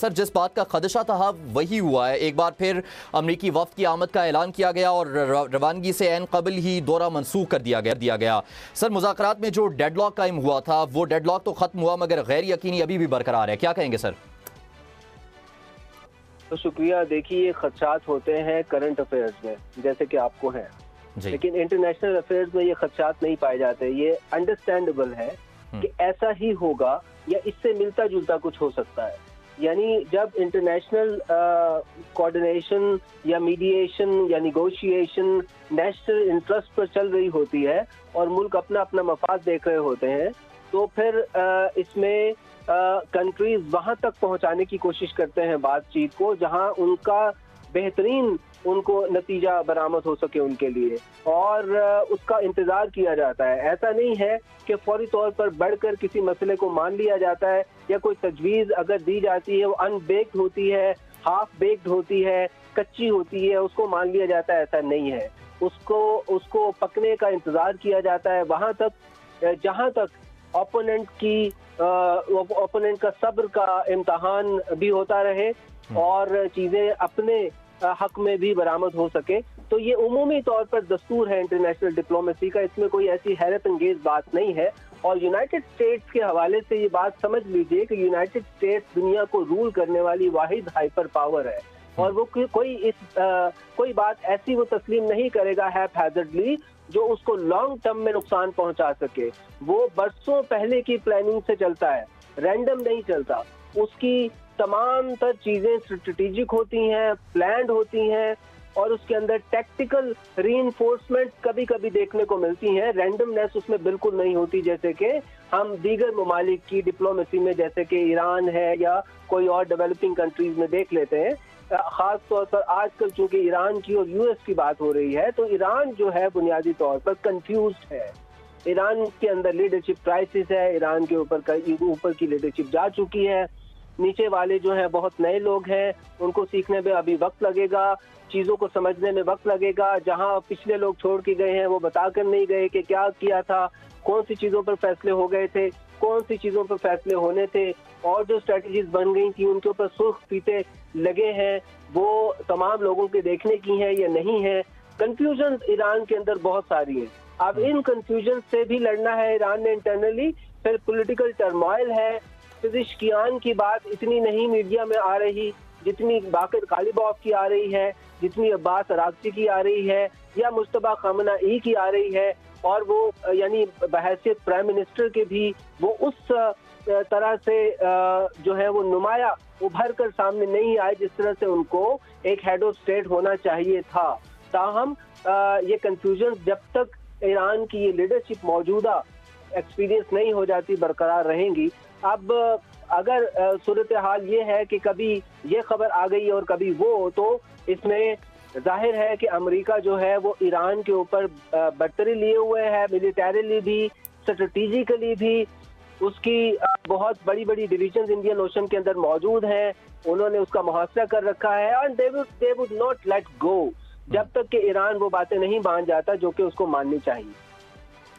Sir, जिस बात का खदशा था वही हुआ है। एक बार फिर अमरीकी वफ्द की आमद का ऐलान किया गया और रवानगी से ऐन कबल ही दौरा मनसूख कर दिया गया। सर, मुज़ाकरात में जो डेडलॉक कायम हुआ था वो डेडलॉक तो खत्म हुआ मगर गैर यकीनी अभी भी बरकरार है, क्या कहेंगे सर? तो शुक्रिया। देखिए, ये खदशात होते हैं करंट अफेयर्स में जैसे कि आपको हैं, लेकिन इंटरनेशनल अफेयर्स में ये खदशात नहीं पाए जाते। ये अंडरस्टैंडेबल है कि ऐसा ही होगा या इससे मिलता जुलता कुछ हो सकता है। यानी जब इंटरनेशनल कोऑर्डिनेशन या मीडिएशन या निगोशिएशन नेशनल इंटरेस्ट पर चल रही होती है और मुल्क अपना अपना मफाद देख रहे होते हैं, तो फिर इसमें कंट्रीज वहां तक पहुंचाने की कोशिश करते हैं बातचीत को जहां उनका बेहतरीन उनको नतीजा बरामद हो सके उनके लिए, और उसका इंतजार किया जाता है। ऐसा नहीं है कि फौरी तौर पर बढ़कर किसी मसले को मान लिया जाता है या कोई तजवीज़ अगर दी जाती है वो अनबेक्ड होती है, हाफ बेक्ड होती है, कच्ची होती है, उसको मान लिया जाता है। ऐसा नहीं है। उसको पकने का इंतजार किया जाता है वहां तक जहां तक ओपोनेंट का सब्र का इम्तहान भी होता रहे और चीजें अपने हक में भी बरामद हो सके। तो ये उमूमी तौर पर दस्तूर है इंटरनेशनल डिप्लोमेसी का, इसमें कोई ऐसी हैरत अंगेज बात नहीं है। और यूनाइटेड स्टेट्स के हवाले से ये बात समझ लीजिए कि यूनाइटेड स्टेट्स दुनिया को रूल करने वाली वाहिद हाइपर पावर है और वो कोई बात ऐसी वो तस्लीम नहीं करेगा हैज़ार्डली जो उसको लॉन्ग टर्म में नुकसान पहुंचा सके। वो बरसों पहले की प्लानिंग से चलता है, रैंडम नहीं चलता। उसकी तमाम तर चीजें स्ट्रेटेजिक होती हैं, प्लान्ड होती हैं और उसके अंदर टैक्टिकल रीइंफोर्समेंट कभी कभी देखने को मिलती हैं। रैंडमनेस उसमें बिल्कुल नहीं होती, जैसे कि हम दीगर ममालिक की डिप्लोमेसी में जैसे कि ईरान है या कोई और डेवलपिंग कंट्रीज में देख लेते हैं। खास तौर पर आजकल चूंकि ईरान की और यूएस की बात हो रही है, तो ईरान जो है बुनियादी तौर पर कंफ्यूज्ड है। ईरान के अंदर लीडरशिप क्राइसिस है, ईरान के ऊपर की लीडरशिप जा चुकी है, नीचे वाले जो हैं बहुत नए लोग हैं, उनको सीखने में अभी वक्त लगेगा, चीज़ों को समझने में वक्त लगेगा। जहां पिछले लोग छोड़ के गए हैं वो बताकर नहीं गए कि क्या किया था, कौन सी चीज़ों पर फैसले हो गए थे, कौन सी चीज़ों पर फैसले होने थे, और जो स्ट्रेटजीज बन गई थी उनके ऊपर सुर्ख फीते लगे हैं, वो तमाम लोगों के देखने की हैं या नहीं है। कंफ्यूजन ईरान के अंदर बहुत सारी है। अब इन कंफ्यूजन से भी लड़ना है ईरान ने इंटरनली। फिर पॉलिटिकल टर्मोइल है। पिज़ेश्कियान की बात इतनी नहीं मीडिया में आ रही जितनी बाकर कालिबॉफ की आ रही है, जितनी अब्बास अरागची की आ रही है या मुश्तबा खamenei की आ रही है। और वो यानी बहैसियत प्राइम मिनिस्टर के भी वो उस तरह से जो है वो नुमाया उभर कर सामने नहीं आए जिस तरह से उनको एक हेड ऑफ स्टेट होना चाहिए था। ताहम ये कंफ्यूजन जब तक ईरान की ये लीडरशिप मौजूदा एक्सपीरियंस नहीं हो जाती बरकरार रहेंगी। अब अगर सूरत हाल ये है कि कभी ये खबर आ गई और कभी वो, तो इसमें जाहिर है कि अमेरिका जो है वो ईरान के ऊपर बर्तरी लिए हुए है, मिलिटरीली भी, स्ट्रेटेजिकली भी। उसकी बहुत बड़ी बड़ी डिविजन इंडियन ओशन के अंदर मौजूद हैं, उन्होंने उसका मुहासरा कर रखा है and they would not let go जब तक कि ईरान वो बातें नहीं मान जाता जो कि उसको माननी चाहिए।